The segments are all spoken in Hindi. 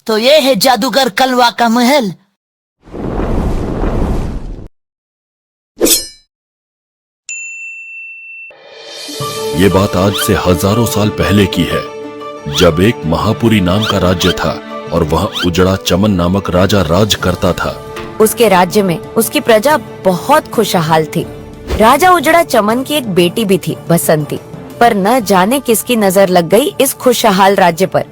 तो ये है जादूगर कलवा का महल। ये बात आज से हजारों साल पहले की है, जब एक महापुरी नाम का राज्य था और वहाँ उजड़ा चमन नामक राजा राज करता था। उसके राज्य में उसकी प्रजा बहुत खुशहाल थी। राजा उजड़ा चमन की एक बेटी भी थी, बसंती, पर न जाने किसकी नजर लग गई इस खुशहाल राज्य पर।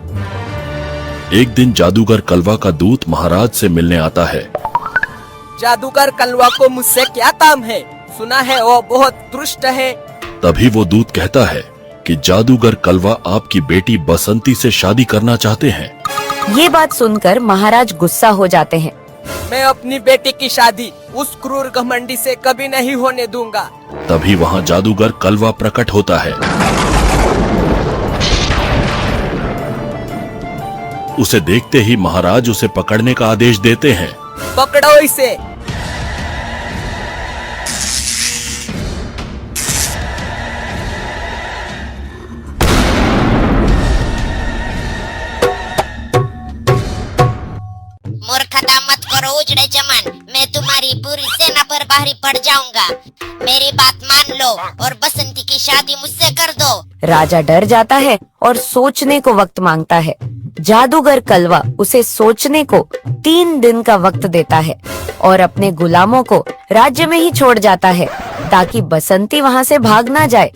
एक दिन जादूगर कलवा का दूत महाराज से मिलने आता है। जादूगर कलवा को मुझसे क्या काम है? सुना है वो बहुत दुष्ट है। तभी वो दूत कहता है कि जादूगर कलवा आपकी बेटी बसंती से शादी करना चाहते हैं। ये बात सुनकर महाराज गुस्सा हो जाते हैं। मैं अपनी बेटी की शादी उस क्रूर घमंडी से कभी नहीं होने दूंगा। तभी वहाँ जादूगर कलवा प्रकट होता है। उसे देखते ही महाराज उसे पकड़ने का आदेश देते हैं। पकड़ो इसे। मूर्खता मत करो उजड़े चमन, मैं तुम्हारी पूरी सेना पर भारी पड़ जाऊंगा। मेरी बात मान लो और बसंती की शादी मुझसे कर दो। राजा डर जाता है और सोचने को वक्त मांगता है। जादूगर कलवा उसे सोचने को 3 दिन का वक्त देता है और अपने गुलामों को राज्य में ही छोड़ जाता है ताकि बसंती वहाँ से भाग ना जाए।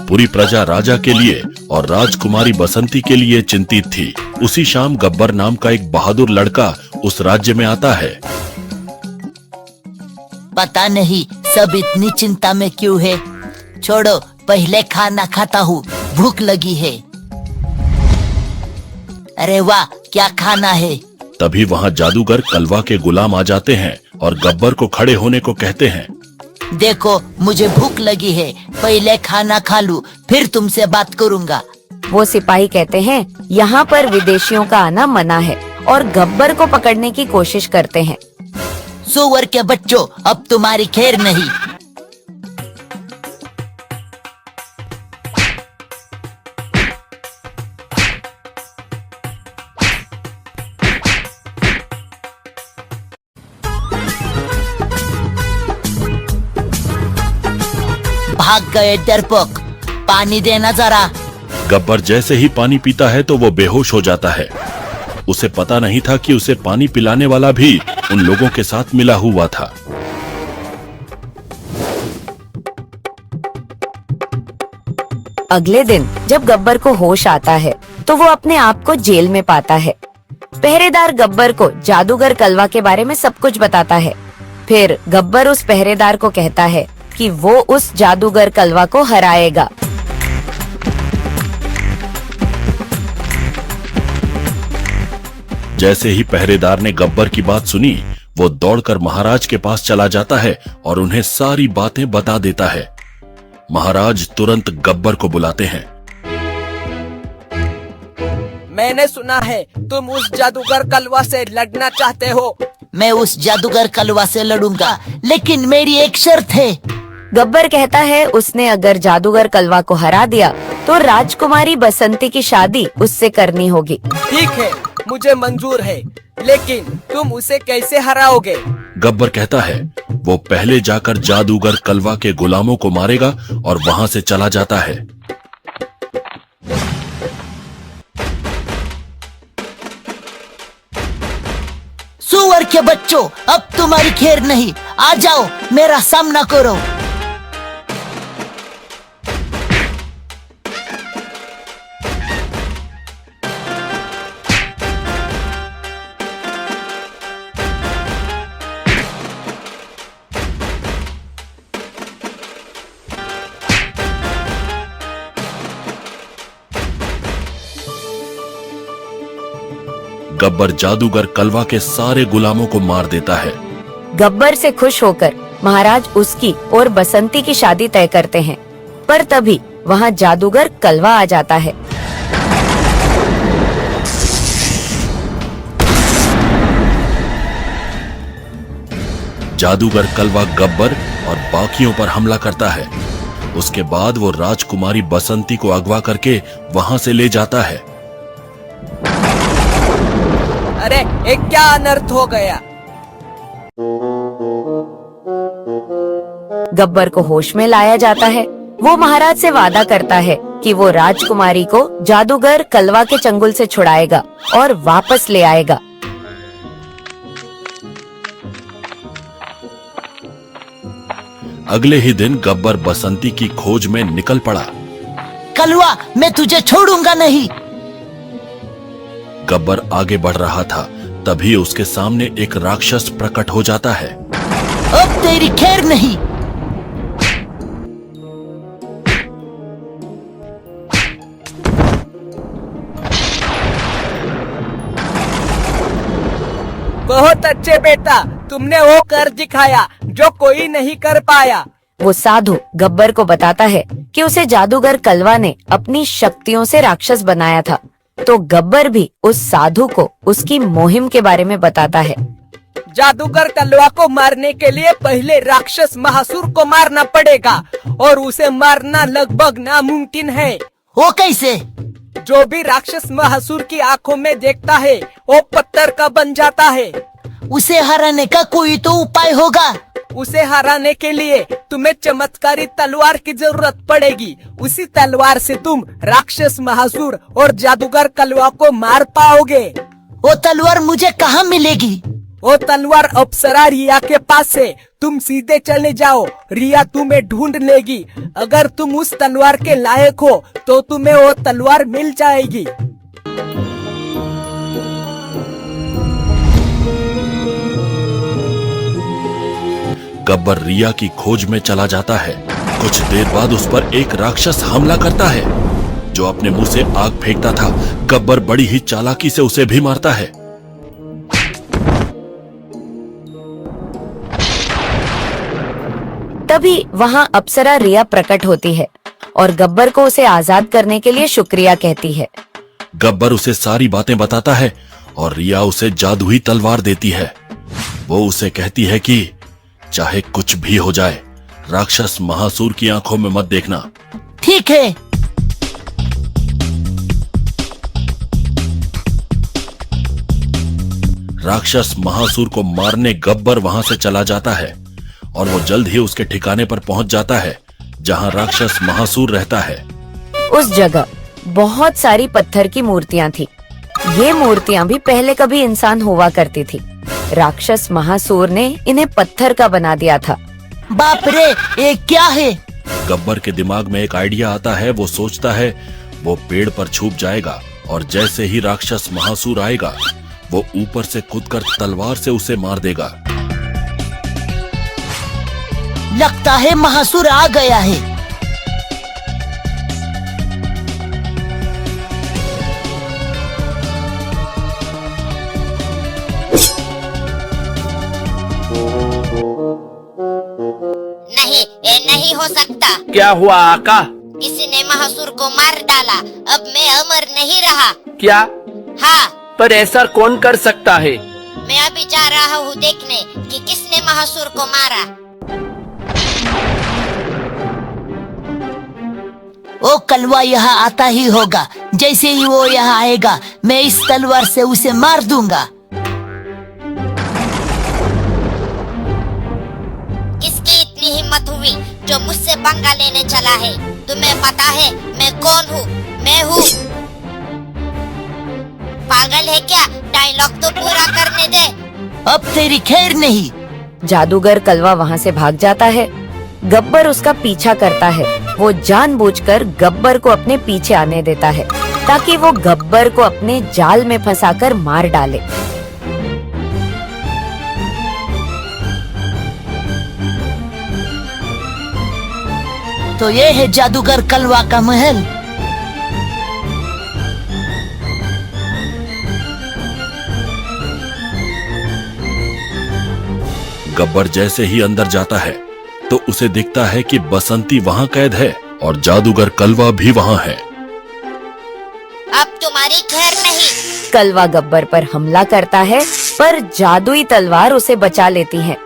पूरी प्रजा राजा के लिए और राजकुमारी बसंती के लिए चिंतित थी। उसी शाम गब्बर नाम का एक बहादुर लड़का उस राज्य में आता है। पता नहीं सब इतनी चिंता में क्यों है। छोड़ो, पहले खाना खाता हूँ, भूख लगी है। अरे वाह, क्या खाना है। तभी वहाँ जादूगर कलवा के गुलाम आ जाते हैं और गब्बर को खड़े होने को कहते हैं। देखो, मुझे भूख लगी है, पहले खाना खा लूं, फिर तुमसे बात करूंगा। वो सिपाही कहते हैं यहाँ पर विदेशियों का आना मना है और गब्बर को पकड़ने की कोशिश करते हैं। सुअर के बच्चों, अब तुम्हारी खैर नहीं। भाग गए डरपोक, पानी देना जरा। गब्बर जैसे ही पानी पीता है तो वो बेहोश हो जाता है। उसे पता नहीं था कि उसे पानी पिलाने वाला भी उन लोगों के साथ मिला हुआ था। अगले दिन जब गब्बर को होश आता है तो वो अपने आप को जेल में पाता है। पहरेदार गब्बर को जादूगर कलवा के बारे में सब कुछ बताता है। फिर गब्बर उस पहरेदार को कहता है कि वो उस जादूगर कलवा को हराएगा। जैसे ही पहरेदार ने गब्बर की बात सुनी, वो दौड़कर महाराज के पास चला जाता है और उन्हें सारी बातें बता देता है। महाराज तुरंत गब्बर को बुलाते हैं। मैंने सुना है तुम उस जादूगर कलवा से लड़ना चाहते हो। मैं उस जादूगर कलवा से लड़ूंगा, लेकिन मेरी एक शर्त है। गब्बर कहता है उसने अगर जादूगर कलवा को हरा दिया तो राजकुमारी बसंती की शादी उससे करनी होगी। ठीक है, मुझे मंजूर है, लेकिन तुम उसे कैसे हराओगे? गब्बर कहता है वो पहले जाकर जादूगर कलवा के गुलामों को मारेगा और वहाँ से चला जाता है। सुअर के बच्चों, अब तुम्हारी खैर नहीं। आ जाओ, मेरा सामना करो। गब्बर जादूगर कलवा के सारे गुलामों को मार देता है। गब्बर से खुश होकर महाराज उसकी और बसंती की शादी तय करते हैं, पर तभी वहाँ जादूगर कलवा आ जाता है। जादूगर कलवा गब्बर और बाकियों पर हमला करता है। उसके बाद वो राजकुमारी बसंती को अगवा करके वहां से ले जाता है। अरे एक क्या अनर्थ हो गया। गब्बर को होश में लाया जाता है। वो महाराज से वादा करता है कि वो राजकुमारी को जादूगर कलवा के चंगुल से छुड़ाएगा और वापस ले आएगा। अगले ही दिन गब्बर बसंती की खोज में निकल पड़ा। कलवा, मैं तुझे छोड़ूंगा नहीं। गब्बर आगे बढ़ रहा था, तभी उसके सामने एक राक्षस प्रकट हो जाता है। अब तेरी खैर नहीं। बहुत अच्छे बेटा, तुमने वो कर दिखाया जो कोई नहीं कर पाया। वो साधु गब्बर को बताता है कि उसे जादूगर कलवा ने अपनी शक्तियों से राक्षस बनाया था। तो गब्बर भी उस साधु को उसकी मुहिम के बारे में बताता है। जादूगर कलवा को मारने के लिए पहले राक्षस महासुर को मारना पड़ेगा और उसे मारना लगभग नामुमकिन है। वो कैसे? जो भी राक्षस महासुर की आंखों में देखता है वो पत्थर का बन जाता है। उसे हराने का कोई तो उपाय होगा। उसे हराने के लिए तुम्हें चमत्कारी तलवार की जरूरत पड़ेगी। उसी तलवार से तुम राक्षस महासुर और जादूगर कलवा को मार पाओगे। वो तलवार मुझे कहाँ मिलेगी? वो तलवार अप्सरा रिया के पास है। तुम सीधे चले जाओ, रिया तुम्हें ढूंढ लेगी। अगर तुम उस तलवार के लायक हो तो तुम्हें वो तलवार मिल जाएगी। गब्बर रिया की खोज में चला जाता है। कुछ देर बाद उस पर एक राक्षस हमला करता है, जो अपने मुंह से आग फेंकता था। गब्बर बड़ी ही चालाकी से उसे भी मारता है। तभी वहाँ अप्सरा रिया प्रकट होती है और गब्बर को उसे आजाद करने के लिए शुक्रिया कहती है। गब्बर उसे सारी बातें बताता है और रिया उसे जादुई तलवार देती है। वो उसे कहती है कि चाहे कुछ भी हो जाए, राक्षस महासुर की आंखों में मत देखना। ठीक है। राक्षस महासुर को मारने गब्बर वहां से चला जाता है और वो जल्द ही उसके ठिकाने पर पहुंच जाता है, जहां राक्षस महासुर रहता है। उस जगह बहुत सारी पत्थर की मूर्तियाँ थी। ये मूर्तियाँ भी पहले कभी इंसान हुआ करती थी। राक्षस महासुर ने इन्हें पत्थर का बना दिया था। बाप रे, ये क्या है? गब्बर के दिमाग में एक आइडिया आता है। वो सोचता है वो पेड़ पर छुप जाएगा और जैसे ही राक्षस महासुर आएगा, वो ऊपर से कूदकर तलवार से उसे मार देगा। लगता है महासुर आ गया है। नहीं, ये नहीं हो सकता। क्या हुआ आका? किसी ने महासुर को मार डाला। अब मैं अमर नहीं रहा। क्या? हाँ, पर ऐसा कौन कर सकता है? मैं अभी जा रहा हूँ देखने कि किसने महासुर को मारा। वो कलवा यहाँ आता ही होगा। जैसे ही वो यहाँ आएगा, मैं इस तलवार से उसे मार दूंगा। किसकी इतनी हिम्मत हुई जो मुझसे पंगा लेने चला है? तुम्हें पता है मैं कौन हूँ? मैं हूँ। पागल है क्या? डायलॉग तो पूरा करने दे। अब तेरी खैर नहीं। जादूगर कलवा वहाँ से भाग जाता है। गब्बर उसका पीछा करता है। वो जानबूझकर गब्बर को अपने पीछे आने देता है ताकि वो गब्बर को अपने जाल में फंसाकर मार डाले। तो ये है जादूगर कलवा का महल। गब्बर जैसे ही अंदर जाता है तो उसे दिखता है कि बसंती वहां कैद है और जादूगर कलवा भी वहां है। अब तुम्हारी खैर नहीं। कलवा गब्बर पर हमला करता है, पर जादुई तलवार उसे बचा लेती है।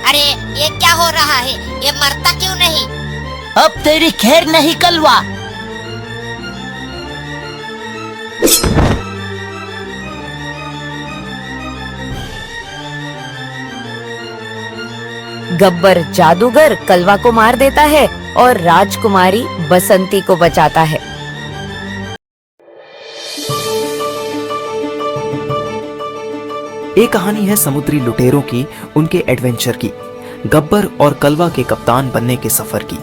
अरे ये क्या हो रहा है? ये मरता क्यों नहीं? अब तेरी खैर नहीं कलवा। गब्बर जादूगर कलवा को मार देता है और राजकुमारी बसंती को बचाता है। एक कहानी है समुद्री लुटेरों की, उनके एडवेंचर की, गब्बर और कलवा के कप्तान बनने के सफर की।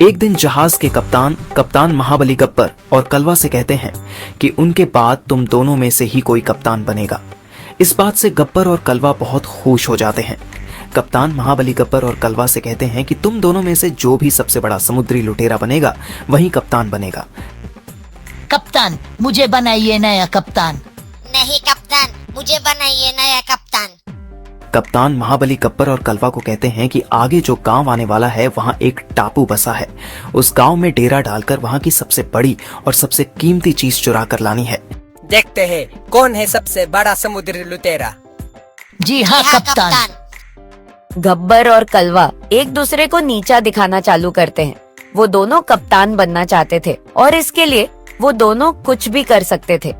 एक दिन जहाज के कप्तान महाबली गब्बर और कलवा से कहते हैं कि उनके बाद तुम दोनों में से ही कोई कप्तान बनेगा। इस बात से गब्बर और कलवा बहुत खुश हो जाते हैं। कप्तान महाबली गब्बर और कलवा से कहते हैं कि तुम दोनों में से जो भी सबसे बड़ा समुद्री लुटेरा बनेगा वही कप्तान बनेगा। कप्तान, मुझे बनाइए नया कप्तान। नहीं कप्तान, मुझे बनाइए नया कप्तान। कप्तान महाबली गब्बर और कलवा को कहते हैं कि आगे जो गांव आने वाला है वहां एक टापू बसा है। उस गांव में डेरा डालकर वहां की सबसे बड़ी और सबसे कीमती चीज चुरा कर लानी है। देखते हैं कौन है सबसे बड़ा समुद्री लुटेरा। जी हाँ कप्तान। गब्बर और कलवा एक दूसरे को नीचा दिखाना चालू करते हैं। वो दोनों कप्तान बनना चाहते थे और इसके लिए वो दोनों कुछ भी कर सकते थे।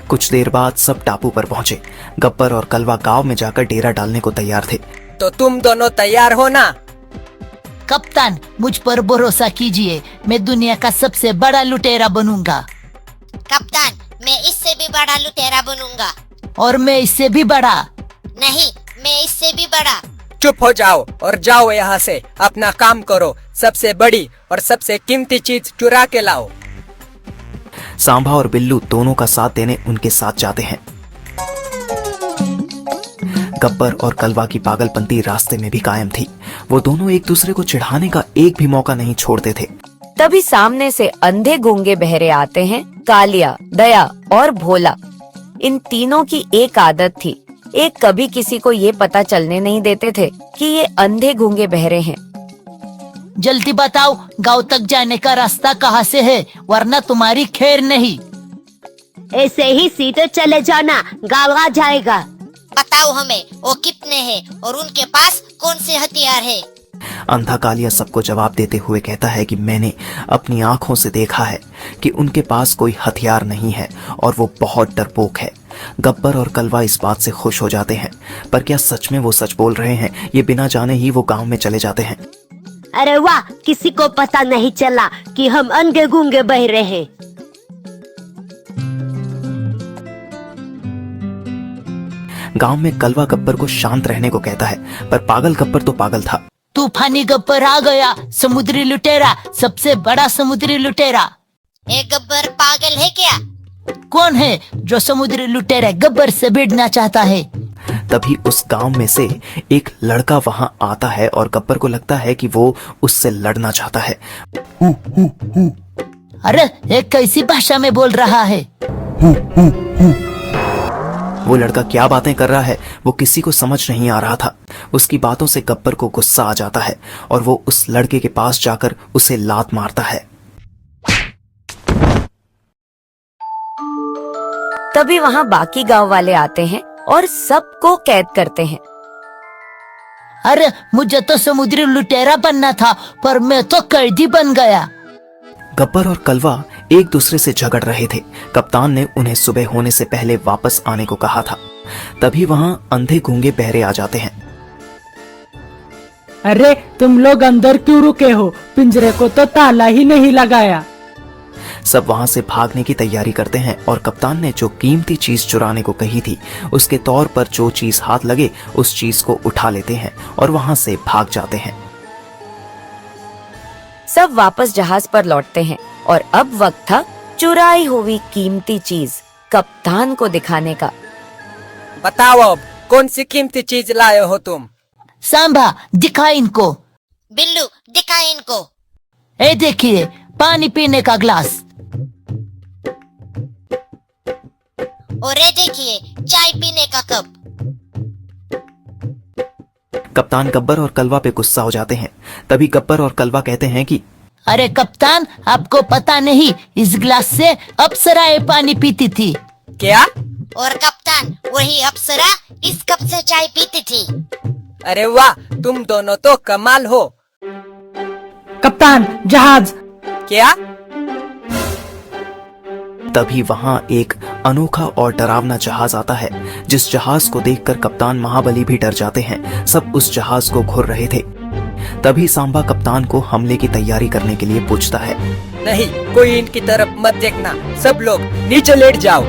कुछ देर बाद सब टापू पर पहुंचे। गब्बर और कलवा गांव में जाकर डेरा डालने को तैयार थे। तो तुम दोनों तैयार हो ना? कप्तान, मुझ पर भरोसा कीजिए, मैं दुनिया का सबसे बड़ा लुटेरा बनूंगा। कप्तान, मैं इससे भी बड़ा लुटेरा बनूंगा। और मैं इससे भी बड़ा। नहीं, मैं इससे भी बड़ा। चुप हो जाओ और जाओ यहाँ से। अपना काम करो। सबसे बड़ी और सबसे कीमती चीज चुरा के लाओ। सांभा और बिल्लू दोनों का साथ देने उनके साथ जाते हैं। गब्बर और कलवा की पागलपंती रास्ते में भी कायम थी। वो दोनों एक दूसरे को चिढ़ाने का एक भी मौका नहीं छोड़ते थे। तभी सामने से अंधे गूंगे बहरे आते हैं। कालिया, दया और भोला, इन तीनों की एक आदत थी। एक कभी किसी को ये पता चलने नहीं देते थे कि ये अंधे गूंगे बहरे हैं। जल्दी बताओ, गांव तक जाने का रास्ता कहाँ से है, वरना तुम्हारी खैर नहीं। ऐसे ही सीधे चले जाना, गाँव आ जाएगा। बताओ हमें वो कितने हैं और उनके पास कौन से हथियार है। अंधा कालिया सबको जवाब देते हुए कहता है कि मैंने अपनी आंखों से देखा है कि उनके पास कोई हथियार नहीं है और वो बहुत डरपोक है। गब्बर और कलवा इस बात से खुश हो जाते हैं, पर क्या सच में वो सच बोल रहे हैं? ये बिना जाने ही वो गांव में चले जाते हैं। अरे वाह, किसी को पता नहीं चला कि हम अंधे गूंगे बहरे हैं। गांव में कलवा गब्बर को शांत रहने को कहता है, पर पागल गब्बर तो पागल था। तूफानी गब्बर आ गया, समुद्री लुटेरा, सबसे बड़ा समुद्री लुटेरा। ये गब्बर पागल है क्या? कौन है जो समुद्री लुटेरा गब्बर से भिड़ना चाहता है? तभी उस गांव में से एक लड़का वहां आता है और गब्बर को लगता है कि वो उससे लड़ना चाहता है। अरे, ये कैसी भाषा में बोल रहा है? वो लड़का क्या बातें कर रहा है वो किसी को समझ नहीं आ रहा था। उसकी बातों से गब्बर को गुस्सा आ जाता है और वो उस लड़के के पास जाकर उसे लात मारता है। तभी वहाँ बाकी गांव वाले आते हैं और सबको कैद करते हैं। अरे, मुझे तो समुद्री लुटेरा बनना था, पर मैं तो कैदी बन गया। गब्बर और कलवा एक दूसरे से झगड़ रहे थे। कप्तान ने उन्हें सुबह होने से पहले वापस आने को कहा था। तभी वहां अंधे गूंगे बहरे आ जाते हैं। अरे, तुम लोग अंदर क्यों रुके हो? पिंजरे को तो ताला ही नहीं लगाया। सब वहां से भागने की तैयारी करते हैं और कप्तान ने जो कीमती चीज चुराने को कही थी उसके तौर पर जो चीज हाथ लगे उस चीज को उठा लेते हैं और वहां से भाग जाते हैं। सब वापस जहाज पर लौटते हैं और अब वक्त था चुराई हुई कीमती चीज कप्तान को दिखाने का। बताओ अब कौन सी कीमती चीज लाए हो तुम? सांभा, दिखा इनको। बिल्लू, दिखा इनको। ए देखिए, पानी पीने का ग्लास। और ये देखिए चाय पीने का कप। कप्तान गब्बर और कलवा पे गुस्सा हो जाते हैं। तभी गब्बर और कलवा कहते हैं कि अरे कप्तान, आपको पता नहीं, इस गिलास से अप्सराएं पानी पीती थी। क्या? और कप्तान, वही अप्सरा इस कप से चाय पीती थी। अरे वाह, तुम दोनों तो कमाल हो। कप्तान, जहाज। क्या? तभी वहां एक अनोखा और डरावना जहाज आता है, जिस जहाज को देखकर कप्तान महाबली भी डर जाते हैं। सब उस जहाज को घूर रहे थे। तभी सांबा कप्तान को हमले की तैयारी करने के लिए पूछता है। नहीं, कोई इनकी तरफ मत देखना, सब लोग नीचे लेट जाओ।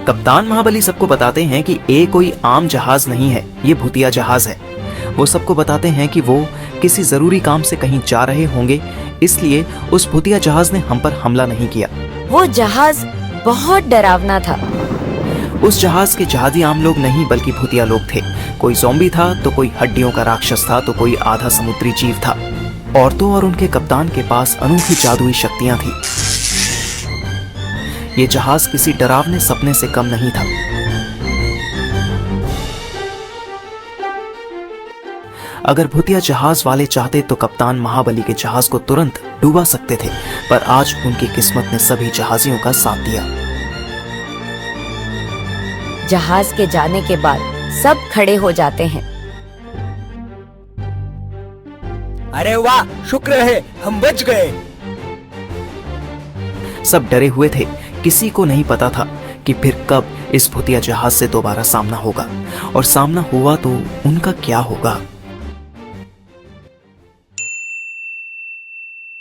कप्तान महाबली सबको बताते हैं कि ये कोई आम जहाज नहीं है, ये भूतिया जहाज है। वो सबको बताते हैं कि वो किसी जरूरी काम से कहीं जा रहे होंगे, इसलिए उस भूतिया जहाज ने हम पर हमला नहीं किया। वो जहाज बहुत डरावना था। उस जहाज के जहाजी आम लोग नहीं बल्कि भूतिया लोग थे। कोई ज़ॉम्बी था तो कोई हड्डियों का राक्षस था तो कोई आधा समुद्री जीव था। औरतों और उनके कप्तान के पास अनोखी जादुई शक्तियां थी। ये जहाज किसी डरावने सपने से कम नहीं था। अगर भूतिया जहाज वाले चाहते तो कप्तान महाबली के जहाज को तुरंत डुबा सकते थे, पर आज उनकी किस्मत ने सभी जहाजियों का साथ दिया। जहाज के जाने के बाद सब खड़े हो जाते हैं। अरे वाह, शुक्र है हम बच गए। सब डरे हुए थे। किसी को नहीं पता था कि फिर कब इस भूतिया जहाज से दोबारा सामना होगा, और सामना हुआ तो उनका क्या होगा।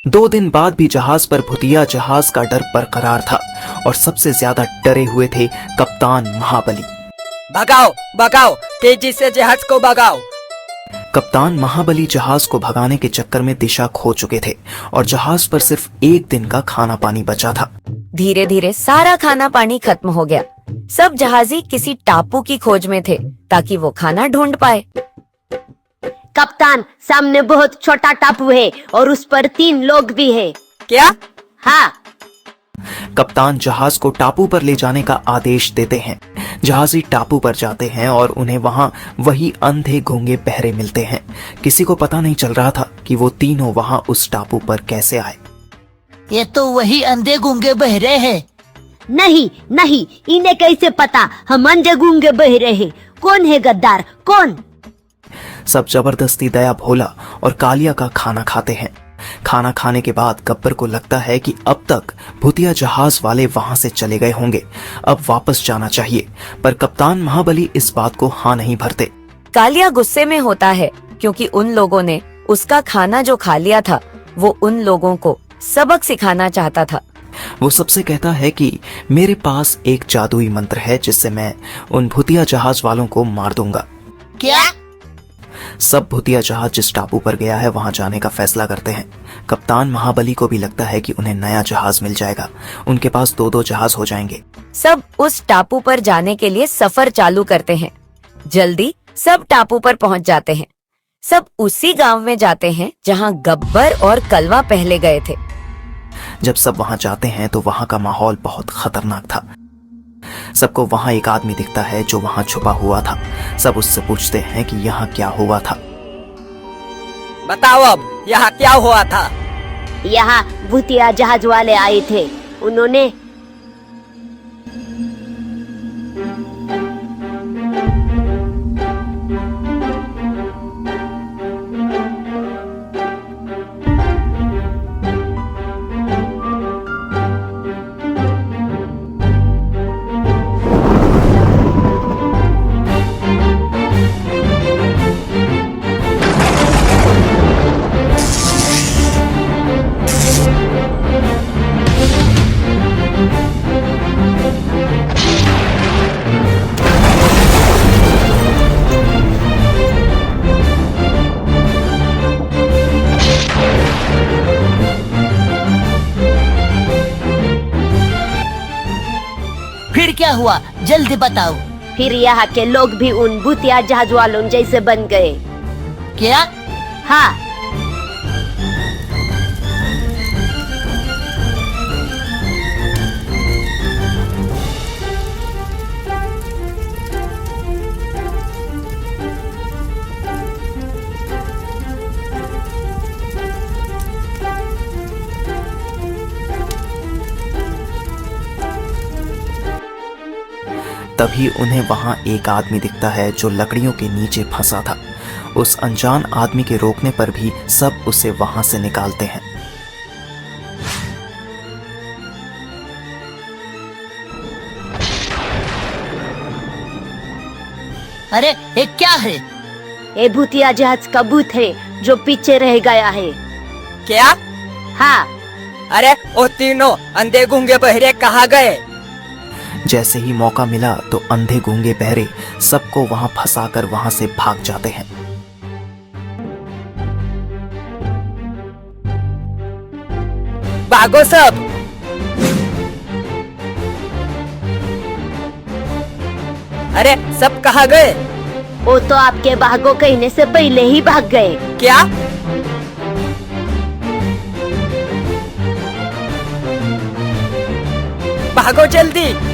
2 दिन बाद भी जहाज पर भूतिया जहाज का डर बरकरार था, और सबसे ज्यादा डरे हुए थे कप्तान महाबली। भगाओ भगाओ, तेजी से जहाज को भगाओ। कप्तान महाबली जहाज को भगाने के चक्कर में दिशा खो चुके थे, और जहाज पर सिर्फ 1 दिन का खाना पानी बचा था। धीरे धीरे सारा खाना पानी खत्म हो गया। सब जहाजी किसी टापू की खोज में थे ताकि वो खाना ढूंढ पाए। कप्तान, सामने बहुत छोटा टापू है और उस पर 3 लोग भी हैं। क्या? हाँ। कप्तान जहाज को टापू पर ले जाने का आदेश देते हैं। जहाजी टापू पर जाते हैं और उन्हें वहां वही अंधे गूंगे बहरे मिलते हैं। किसी को पता नहीं चल रहा था कि वो तीनों वहां उस टापू पर कैसे आए। ये तो वही अंधे गूंगे बहरे हैं। नहीं नहीं, इन्हें कैसे पता हम अंधे गूंगे बहरे हैं? कौन है गद्दार, कौन? सब जबरदस्ती दया भोला और कालिया का खाना खाते हैं। खाना खाने के बाद गब्बर को लगता है कि अब तक भूतिया जहाज वाले वहां से चले गए होंगे, अब वापस जाना चाहिए, पर कप्तान महाबली इस बात को हाँ नहीं भरते। कालिया गुस्से में होता है क्योंकि उन लोगों ने उसका खाना जो खा लिया था वो उन लोगों को सबक सिखाना चाहता था। वो सबसे कहता है कि मेरे पास एक जादुई मंत्र है जिससे मैं उन भूतिया जहाज वालों को मार दूंगा। क्या? सब भूतिया जहाज जिस टापू पर गया है वहां जाने का फैसला करते हैं। कप्तान महाबली को भी लगता है कि उन्हें नया जहाज मिल जाएगा, उनके पास 2-2 जहाज हो जाएंगे। सब उस टापू पर जाने के लिए सफर चालू करते हैं। जल्दी सब टापू पर पहुंच जाते हैं। सब उसी गांव में जाते हैं जहां गब्बर और कलवा पहले गए थे। जब सब वहां जाते हैं तो वहां का माहौल बहुत खतरनाक था। सबको वहां एक आदमी दिखता है जो वहां छुपा हुआ था। सब उससे पूछते हैं कि यहाँ क्या हुआ था। बताओ अब, यहाँ क्या हुआ था? यहाँ भूतिया जहाज वाले आए थे। उन्होंने फिर क्या हुआ, जल्दी बताओ। फिर यहाँ के लोग भी उन भूतिया जहाज वालों जैसे बन गए। क्या? हाँ, तभी उन्हें वहां एक आदमी दिखता है जो लकड़ियों के नीचे फंसा था। उस अनजान आदमी के रोकने पर भी सब उसे वहां से निकालते हैं। अरे ये क्या है? ये भूतिया जहाज का भूत है जो पीछे रह गया है। क्या? हाँ, अरे वो तीनों अंधे गूंगे बहरे कहाँ गए? जैसे ही मौका मिला तो अंधे गूंगे बहरे सबको वहां फंसाकर वहां से भाग जाते हैं। भागो सब। अरे सब कहाँ गए? वो तो आपके भागो कहने से पहले ही भाग गए। क्या? भागो जल्दी।